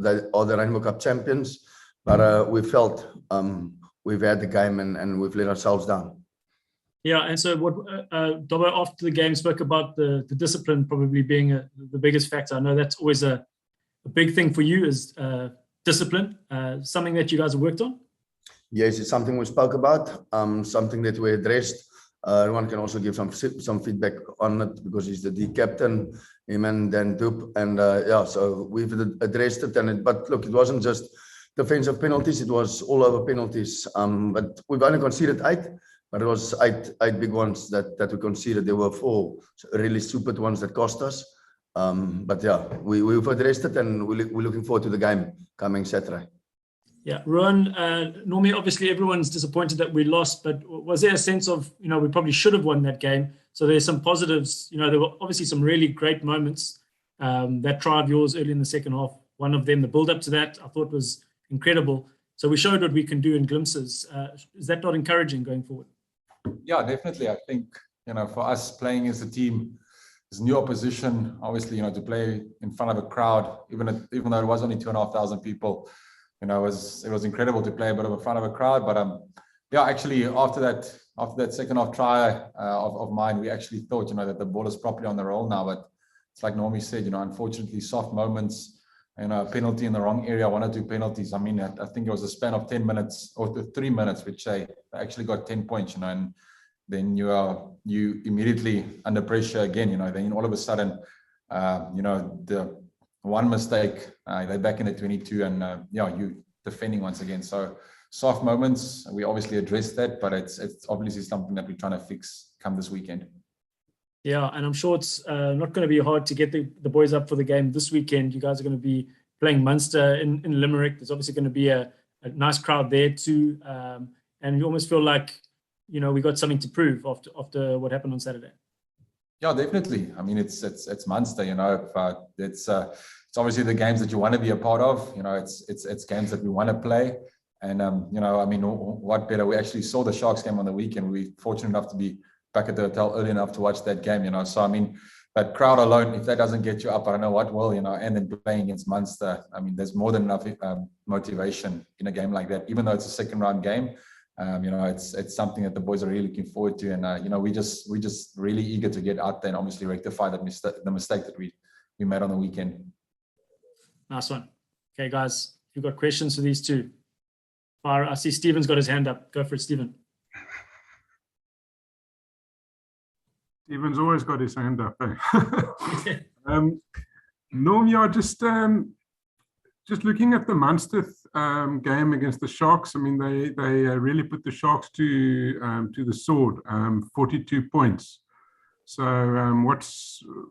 they are the Rainbow Cup champions, but we felt we've had the game and we've let ourselves down. Yeah, and so what Dobbo after the game spoke about the discipline probably being the biggest factor. I know that's always a big thing for you is discipline, something that you guys have worked on? Yes, it's something we spoke about, something that we addressed. Ruhan can also give some feedback on it because he's the D captain, him and Dan Doop, and yeah, so we've addressed it. But look, it wasn't just defensive penalties; it was all over penalties. But we've only conceded 8, but it was eight big ones that we conceded. There were 4 really stupid ones that cost us. But yeah, we've addressed it, and we're looking forward to the game coming Saturday. Yeah, Ruhan, normally, obviously, everyone's disappointed that we lost, but was there a sense of, we probably should have won that game? So there's some positives. There were obviously some really great moments. That try of yours early in the second half, one of them, the build-up to that, I thought was incredible. So we showed what we can do in glimpses. Is that not encouraging going forward? Yeah, definitely. I think, for us playing as a team, this new opposition, obviously, to play in front of a crowd, even though it was only 2,500 people, it was incredible to play a bit of in front of a crowd. But yeah, actually after that second half try of mine, we actually thought, that the ball is properly on the roll now. But it's like Normie said, unfortunately, soft moments, a penalty in the wrong area, 1 or 2 penalties. I mean, I think it was a span of 10 minutes or 3 minutes, which they actually got 10 points, and then you immediately under pressure again, then all of a sudden, the one mistake, they're back in the 22, and you defending once again. So soft moments, we obviously addressed that, but it's obviously something that we're trying to fix come this weekend. Yeah, and I'm sure it's not going to be hard to get the boys up for the game this weekend. You guys are going to be playing Munster in Limerick. There's obviously going to be a nice crowd there too, and you almost feel like we got something to prove after what happened on Saturday. Yeah, definitely. I mean, it's Munster. It's obviously the games that you want to be a part of. It's games that we want to play, and I mean, what better? We actually saw the Sharks game on the weekend. We're fortunate enough to be back at the hotel early enough to watch that game. So I mean, that crowd alone, if that doesn't get you up, I don't know what will. And then playing against Munster, I mean, there's more than enough motivation in a game like that. Even though it's a second round game. It's something that the boys are really looking forward to, and we're just really eager to get out there and obviously rectify the mistake that we made on the weekend. Nice one. Okay, guys, if you've got questions for these two, I see Stephen's got his hand up. Go for it, Stephen. Stephen's always got his hand up. Eh? Normie, just looking at the Munster game against the Sharks, I mean, they really put the Sharks to the sword, 42 points. So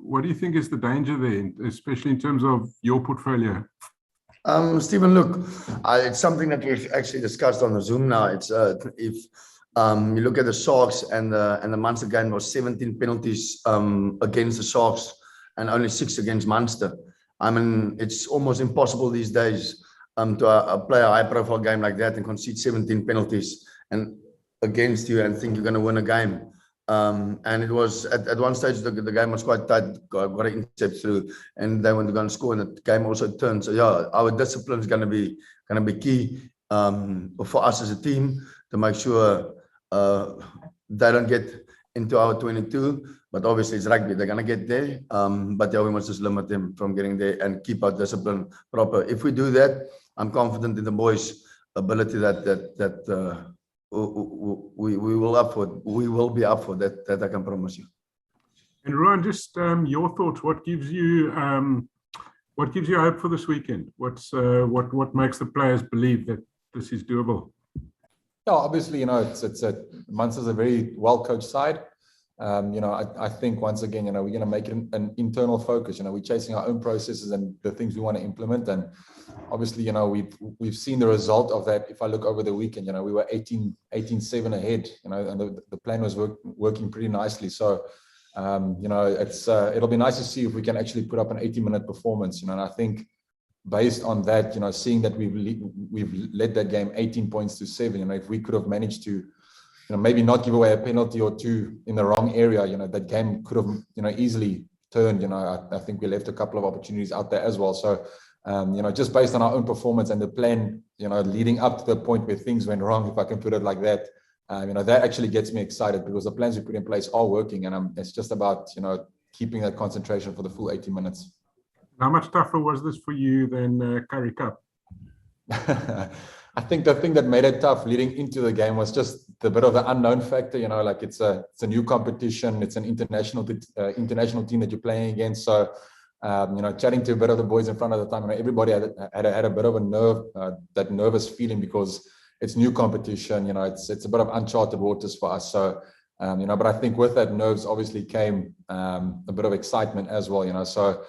what do you think is the danger there, especially in terms of your portfolio? Stephen, look, it's something that we've actually discussed on the Zoom now. It's if you look at the Sharks and the Munster game, was 17 penalties against the Sharks and only 6 against Munster. I mean, it's almost impossible these days to play a high-profile game like that and concede 17 penalties and against you and think you're going to win a game. And it was at one stage the game was quite tight, got an intercept through, and they went to go and score, and the game also turned. So yeah, our discipline is going to be key for us as a team to make sure they don't get into our 22. But obviously it's rugby, they're going to get there. But yeah, we must just limit them from getting there and keep our discipline proper. If we do that, I'm confident in the boys' ability that we will be up for that I can promise you. And Ruhan, just your thoughts. What gives you hope for this weekend? What makes the players believe that this is doable? Yeah, obviously, Munster's a very well coached side. I think once again, we're going to make it an internal focus. We're chasing our own processes and the things we want to implement. And obviously, we've seen the result of that. If I look over the weekend, we were 18-7 ahead, and the plan was working pretty nicely. So, it'll be nice to see if we can actually put up an 80-minute performance, and I think based on that, seeing that we've led that game 18 points to 7, if we could have managed to, maybe not give away a penalty or 2 in the wrong area, that game could have, easily turned. I think we left a couple of opportunities out there as well. So just based on our own performance and the plan, leading up to the point where things went wrong, if I can put it like that, that actually gets me excited because the plans we put in place are working, and it's just about, keeping that concentration for the full 80 minutes. How much tougher was this for you than Currie Cup? I think the thing that made it tough leading into the game was just the bit of the unknown factor. Like it's a new competition, it's an international team that you're playing against. So, chatting to a bit of the boys in front of the time, everybody had a bit of a that nervous feeling because it's new competition. It's a bit of uncharted waters for us. So, but I think with that nerves obviously came a bit of excitement as well. So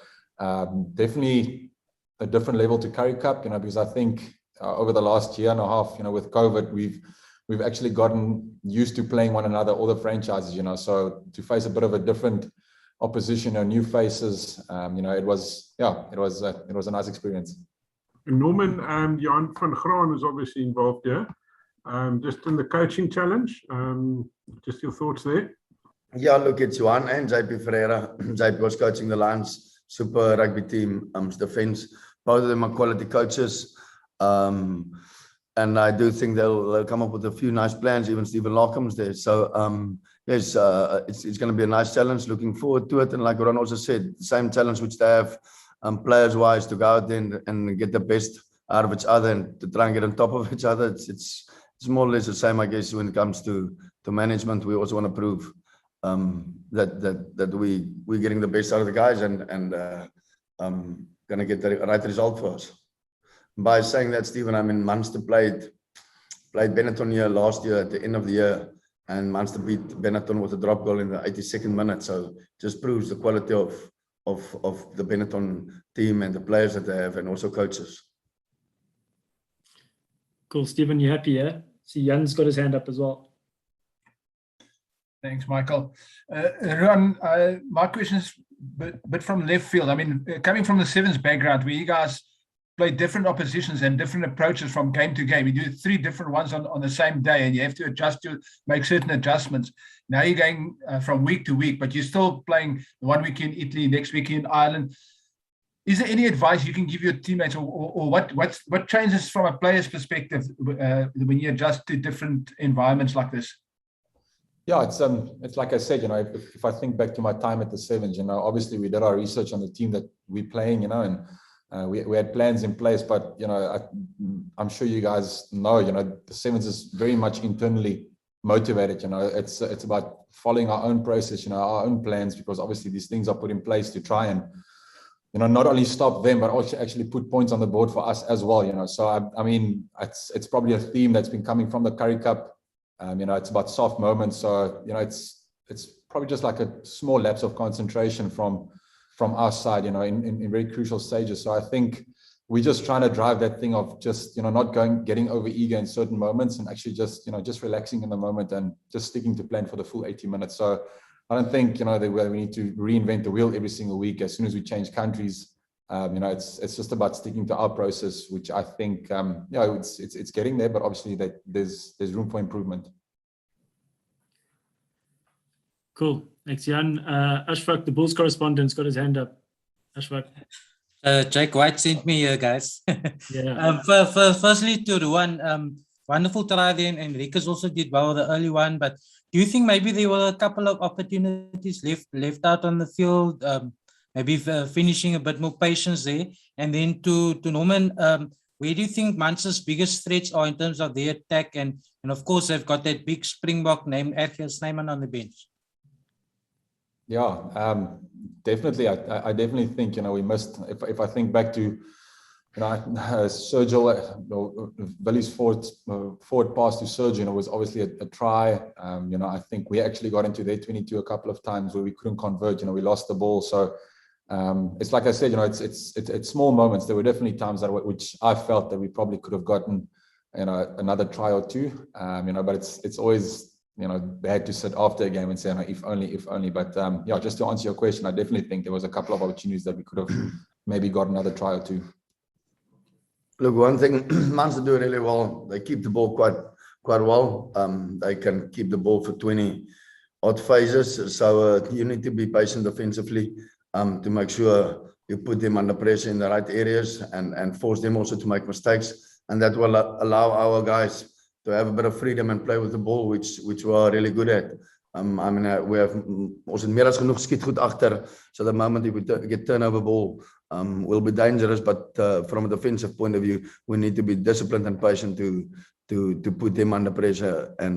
definitely a different level to Currie Cup. Because I think over the last year and a half, with COVID, we've actually gotten used to playing one another, all the franchises. So to face a bit of a different opposition or new faces, it was a nice experience. And Norman, Jan van Graan is obviously involved here. Just in the coaching challenge, just your thoughts there. Yeah, look, it's Juan and JP Ferreira. JP was coaching the Lions Super Rugby team, defense. Both of them are quality coaches. And I do think they'll come up with a few nice plans. Even Stephen Larkham's there. So, yes, it's going to be a nice challenge. Looking forward to it. And like Ron also said, the same challenge which they have players-wise to go out there and get the best out of each other and to try and get on top of each other. It's more or less the same, I guess, when it comes to management. We also want to prove that we're getting the best out of the guys and going to get the right result for us. By saying that, Stephen, Munster played Benetton here last year at the end of the year, and Munster beat Benetton with a drop goal in the 82nd minute. So just proves the quality of the Benetton team and the players that they have, and also coaches. Cool, Stephen, you happy? Yeah. See, Jan's got his hand up as well. Thanks, Michael. Ruhan, my question is a bit from left field. Coming from the Sevens background, where you guys play different oppositions and different approaches from game to game. You do 3 different ones on the same day, and you have to make certain adjustments. Now you're going from week to week, but you're still playing 1 week in Italy, next week in Ireland. Is there any advice you can give your teammates, or what changes from a player's perspective when you adjust to different environments like this? Yeah, it's like I said, if I think back to my time at the Sevens, obviously we did our research on the team that we're playing, and we had plans in place, but I'm sure you guys know, the Sevens is very much internally motivated. It's about following our own process, our own plans, because obviously these things are put in place to try and not only stop them, but also actually put points on the board for us as well. So it's probably a theme that's been coming from the Currie Cup. It's about soft moments. So it's probably just like a small lapse of concentration from our side, in very crucial stages. So I think we're just trying to drive that thing of just, not getting over eager in certain moments, and actually just, just relaxing in the moment and just sticking to plan for the full 80 minutes. So I don't think, that we need to reinvent the wheel every single week as soon as we change countries. It's just about sticking to our process, which I think, it's getting there, but obviously there's room for improvement. Cool. Thanks, Jan. Ashfaq, the Bulls correspondent, got his hand up. Ashfaq. Jake White sent me here, guys. Yeah. Firstly, to Ruhan, wonderful try there, and Enriquez also did well the early one. But do you think maybe there were a couple of opportunities left out on the field? Maybe finishing a bit more patience there. And then to Norman, where do you think Munster's biggest threats are in terms of their attack? And of course, they've got that big Springbok named Ergel Snyman on the bench. Yeah, definitely. I definitely think, we must, if I think back to, Sergio, Billy's forward pass to Sergio, was obviously a try. I think we actually got into their 22 a couple of times where we couldn't convert, we lost the ball. So it's like I said, it's small moments. There were definitely times which I felt that we probably could have gotten, another try or two, but it's always, bad to sit after a game and say, if only. But just to answer your question, I definitely think there was a couple of opportunities that we could have maybe got another try or two. Look, one thing Munster do really well, they keep the ball quite well. They can keep the ball for 20 odd phases. So you need to be patient defensively to make sure you put them under pressure in the right areas and force them also to make mistakes. And that will allow our guys to have a bit of freedom and play with the ball, which we are really good at. I mean, we have also meer as genoeg skietgoed agter, so the moment if we get turnover ball, will be dangerous. But from a defensive point of view, we need to be disciplined and patient to put them under pressure and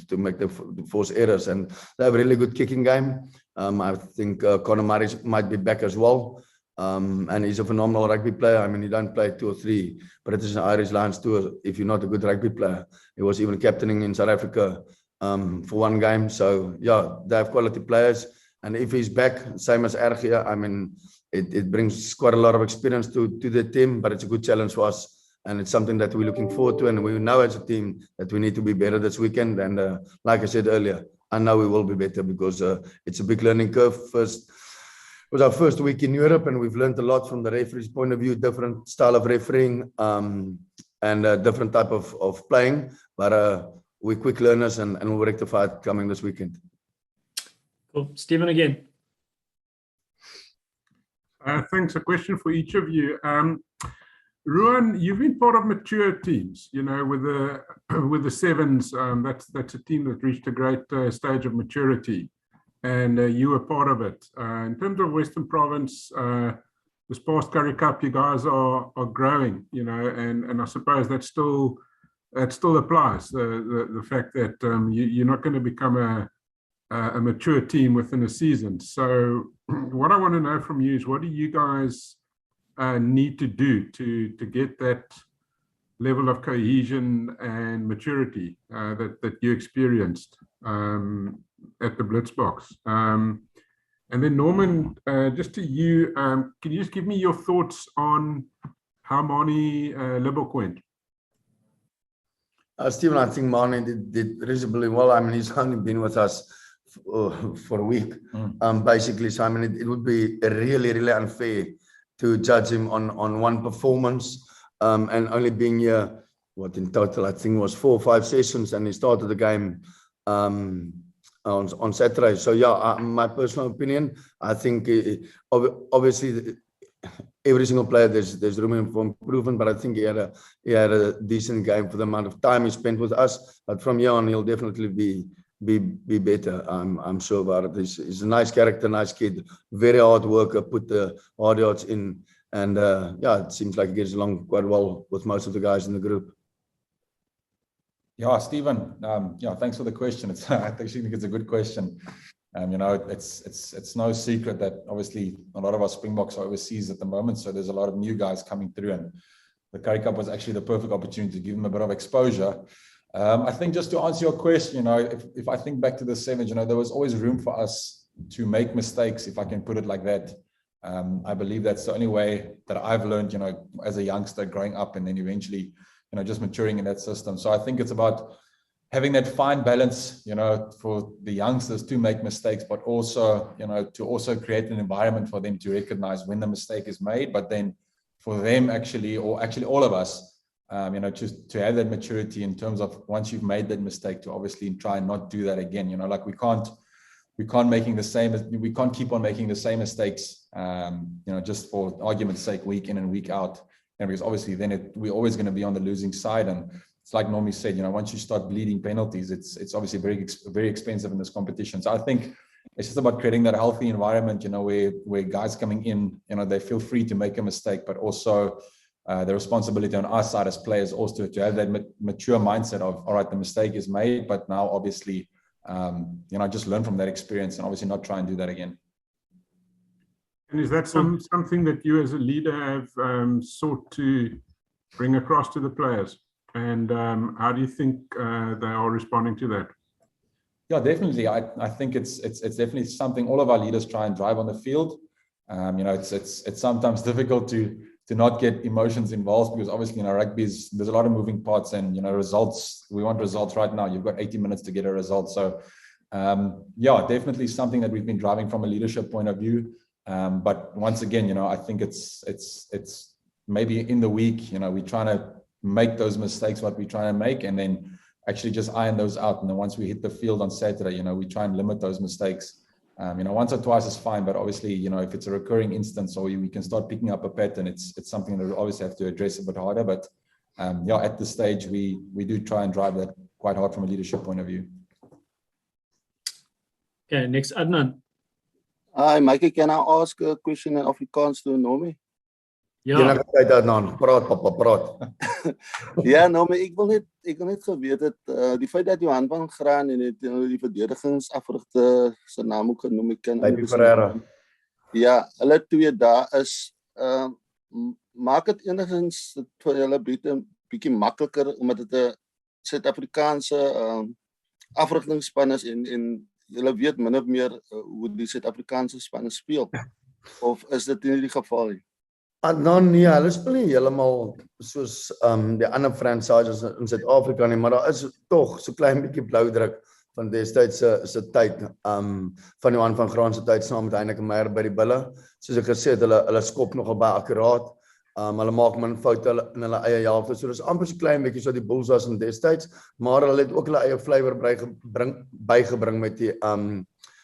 to make the force errors. And they have a really good kicking game. I think Conor Murray might be back as well. And he's a phenomenal rugby player. I mean, he don't play 2 or 3 British and Irish Lions tour if you're not a good rugby player. He was even captaining in South Africa for 1 game. So yeah, they have quality players. And if he's back, same as Ergia, I mean, it brings quite a lot of experience to the team, but it's a good challenge for us. And it's something that we're looking forward to. And we know as a team that we need to be better this weekend. And like I said earlier, I know we will be better because it's a big learning curve. It was our first week in Europe, and we've learned a lot from the referee's point of view, different style of refereeing and different type of playing. But we're quick learners and we'll rectify it coming this weekend. Cool. Stephen again. Thanks. A question for each of you. Ruhan, you've been part of mature teams, you know, with the Sevens. That's a team that reached a great stage of maturity, and you were part of it. In terms of Western Province, this past Currie Cup, you guys are growing, you know, and I suppose that still applies. The fact that you're not going to become a mature team within a season. So what I want to know from you is, what do you guys need to do to get that level of cohesion and maturity that you experienced at the Blitzbox? And then Norman, just to you, can you just give me your thoughts on how Mani Libbok went? Stephen, I think Mani did reasonably well. I mean, he's only been with us for a week, basically. So I mean, it would be really, really unfair to judge him on one performance, and only being here, what in total I think was 4 or 5 sessions, and he started the game on Saturday. So yeah, my personal opinion, I think obviously every single player there's room for improvement, but I think he had a decent game for the amount of time he spent with us. But from here on, he'll definitely be better. I'm sure about it. He's a nice character, nice kid, very hard worker, put the hard yards in, and yeah, it seems like he gets along quite well with most of the guys in the group. Yeah, Stephen, yeah, thanks for the question. I actually think it's a good question. You know, it's no secret that obviously a lot of our Springboks are overseas at the moment, so there's a lot of new guys coming through, and the Currie Cup was actually the perfect opportunity to give them a bit of exposure. I think just to answer your question, you know, if I think back to the Sevens, you know, there was always room for us to make mistakes, if I can put it like that. I believe that's the only way that I've learned, you know, as a youngster growing up, and then eventually, you know, just maturing in that system. So I think it's about having that fine balance, you know, for the youngsters to make mistakes, but also, you know, to also create an environment for them to recognize when the mistake is made, but then for them actually, or actually all of us, you know, just to have that maturity in terms of once you've made that mistake, to obviously try and not do that again. You know, like we can't keep on making the same mistakes, you know, just for argument's sake, week in and week out. And because obviously then we're always going to be on the losing side. And it's like Normie said, you know, once you start bleeding penalties, it's obviously very expensive in this competition. So I think it's just about creating that healthy environment, you know, where guys coming in, you know, they feel free to make a mistake, but also the responsibility on our side as players also to have that mature mindset of, all right, the mistake is made, but now obviously, you know, just learn from that experience and obviously not try and do that again. And is that something that you as a leader have sought to bring across to the players? And how do you think they are responding to that? Yeah, definitely. I think it's definitely something all of our leaders try and drive on the field. You know, it's sometimes difficult to not get emotions involved, because obviously, you know, rugby there's a lot of moving parts, and, you know, results, we want results right now. You've got 80 minutes to get a result. So yeah, definitely something that we've been driving from a leadership point of view. But once again, you know, I think it's maybe in the week, you know, we're trying to make those mistakes, what we're trying to make, and then actually just iron those out. And then once we hit the field on Saturday, you know, we try and limit those mistakes Once or twice is fine, but obviously, if it's a recurring instance or we can start picking up a pattern, it's something that we obviously have to address a bit harder. But at this stage, we do try and drive that quite hard from a leadership point of view. Okay, next, Adnan. Hi, Mikey, can I ask a question in Afrikaans to Nomi? Ja, Praat, papa, praat. Ja, Nomi, ek wil net geweet het, die feit dat Johan van Graan en die verdedigingsafrigter se naam ook genoem het, Baby Ferreira. Ja, hulle twee daar is, maak het enigins vir hulle bietjie makliker, omdat het 'n Suid-Afrikaanse afrigtingsspan is en julle weet min of meer hoe die Suid-Afrikaanse spanne speel, of is dit nie die geval nie? Nee, hulle speel nie heeltemal soos die ander franchises in Suid-Afrika nie, maar daar is tog so klein bietjie bloudruk van destyds se tyd, van Johan van Graan se tyd saam met Heineke Meyer by die bulle. Soos ek gesê het, hulle skop nogal baie akkuraat. Hulle maak min foute in hulle eie helfte. So dis amper so klein bietjie so die Bulls was in destyds, maar hulle het ook hulle eie flavour bygebring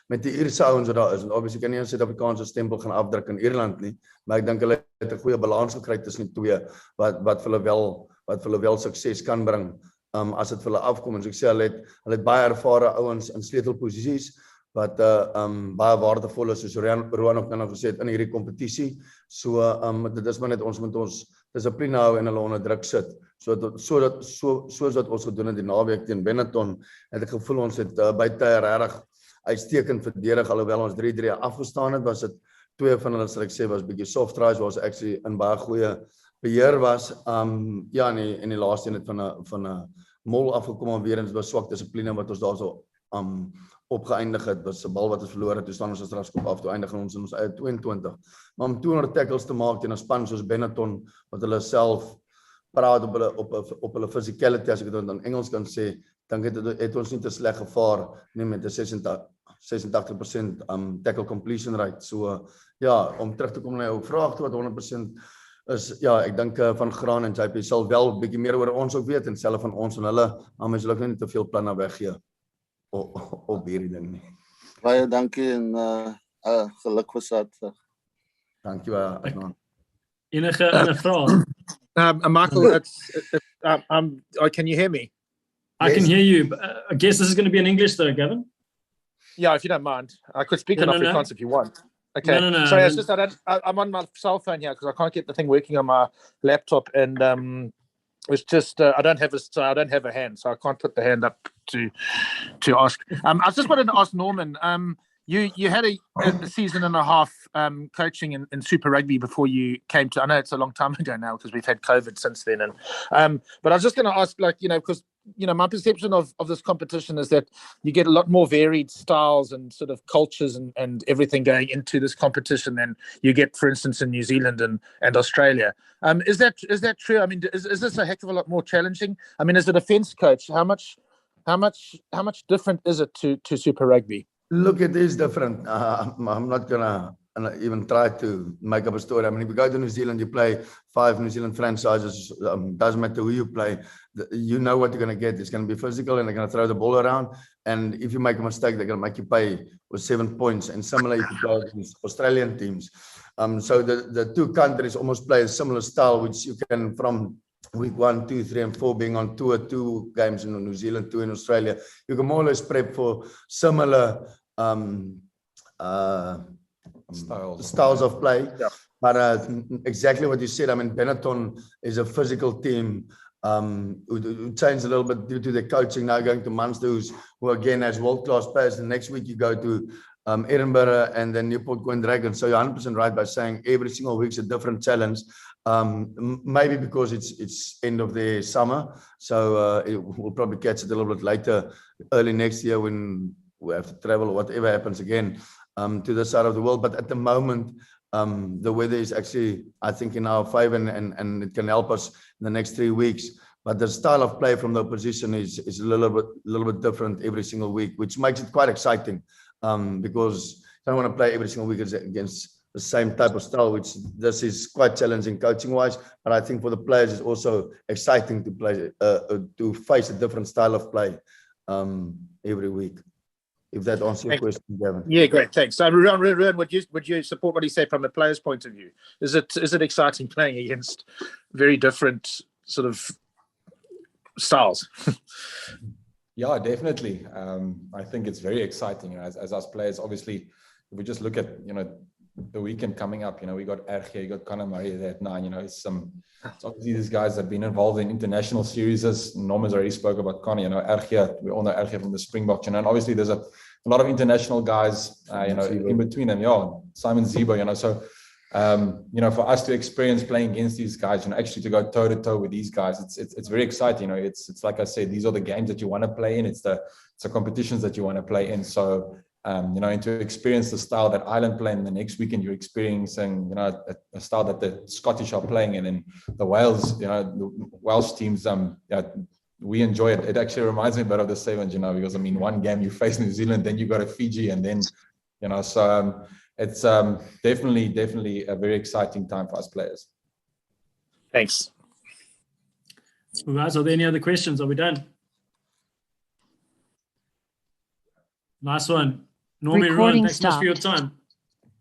met die Ierse ouens wat daar is. En obviously kan nie 'n Suid-Afrikaanse stempel gaan afdruk in Ierland nie, maar ek dink hulle het 'n goeie balans gekry tussen die twee wat vir hulle wel sukses kan bring as dit vir hulle afkom. En so ek sê hulle het baie ervare ouens in sleutelposisies wat baie waardevol is, soos Ruhan ook nou gesê het, in hierdie kompetisie. So dit is maar net ons moet ons dissipline hou en hulle onder druk sit. Soos wat ons gedoen het die naweek teen Benetton, het ek gevoel ons het by tye regtig uitstekend verdedig, alhoewel ons 3-3 afgestaan het, was dit twee van hulle, sal ek sê, was bietjie soft tries, waar ons actually in baie goeie beheer was. In die laaste een het van 'n mol afgekom en weer eens was swak dissipline wat ons daarso opgeëindig het, was 'n bal wat ons verloor het, toe staan ons as strafskop af, toe eindig ons in ons eie 22. Maar om 200 tackles te maak teen 'n span soos Benetton, wat hulle self praat op hulle physicality, as ek dit in Engels kan sê, dink het ons nie te sleg gevaar nie met 'n 86% tackle completion rate. So om terug te kom na jou vraag toe wat 100% is, ek dink Van Graan en JP sal wel 'n bietjie meer oor ons ook weet en self van ons en hulle, maar mens wil ook nie te veel planne weggee op hierdie ding nie. Baie dankie en geluk vir Saterdag. Dankie baie, Adnan. enige vraag? Michael, can you hear me? I can hear you. But, I guess this is going to be in English though, Gavin. Yeah, if you don't mind. I could speak in Afrikaans if you want. Okay. No. Sorry, it's just I'm on my cell phone here because I can't get the thing working on my laptop, and it's just I don't have a hand, so I can't put the hand up to ask. I just wanted to ask Norman. You had a season and a half coaching in Super Rugby before you came to. I know it's a long time ago now because we've had COVID since then. And but I was just going to ask, because my perception of this competition is that you get a lot more varied styles and sort of cultures and everything going into this competition than you get, for instance, in New Zealand and Australia. Is that true? I mean, is this a heck of a lot more challenging? I mean, as a defence coach, how much different is it to Super Rugby? Look, it is different. I'm not gonna even try to make up a story. I mean, if you go to New Zealand, you play 5 New Zealand franchises. Doesn't matter who you play, you know what you're gonna get. It's gonna be physical, and they're gonna throw the ball around. And if you make a mistake, they're gonna make you pay with 7 points. And similarly, if you play against Australian teams, so the two countries almost play a similar style, which you can from week 1, 2, 3, and 4 being on tour, 2 games in New Zealand, 2 in Australia. You can more or less prep for similar styles of play. Yeah. But exactly what you said, I mean, Benetton is a physical team who changed a little bit due to their coaching, now going to Munster, who again has world-class players. And next week you go to Edinburgh and then Newport Gwent Dragons. So you're 100% right by saying every single week's a different challenge. Maybe because it's end of the summer, so we'll probably catch it a little bit later, early next year when we have to travel or whatever happens again to this side of the world. But at the moment, the weather is actually, I think, in our favor, and it can help us in the next 3 weeks. But the style of play from the opposition is a little bit different every single week, which makes it quite exciting, because I don't want to play every single week against the same type of style, which this is quite challenging coaching wise. But I think for the players, it's also exciting to play, to face a different style of play every week. if that answers your Thank- question, Gavin. Yeah, great, thanks. So, Ruhan, would you support what he said from a player's point of view? Is it exciting playing against very different sort of styles? Yeah, definitely. I think it's very exciting, you know, as us players. Obviously, if we just look at, you know, the weekend coming up, you know, we got RG, you got Conor Murray there at 9, you know, it's obviously these guys have been involved in international series, as Norman's already spoke about Conor, you know, RG, we all know RG from the Springboks, you know, and obviously there's a lot of international guys, you know, in between them, yeah, Simon Zebo, you know, so, you know, for us to experience playing against these guys, you know, actually to go toe to toe with these guys, it's very exciting, you know, it's like I said, these are the games that you want to play in, it's the competitions that you want to play in, so, you know, and to experience the style that Ireland play, and the next weekend you're experiencing, you know, a style that the Scottish are playing in, and the Wales, you know, the Welsh teams, yeah, we enjoy it. It actually reminds me a bit of the Sevens, you know, because I mean, one game you face New Zealand, then you go to Fiji, and then, you know, so it's definitely a very exciting time for us players. Thanks. Well, guys, are there any other questions? Are we done? Nice one. Normie, Ruhan, thanks so much for your time.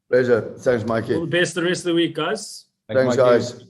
Pleasure. Thanks, All Mikey. the best the rest of the week, guys. Thanks, Mikey. guys.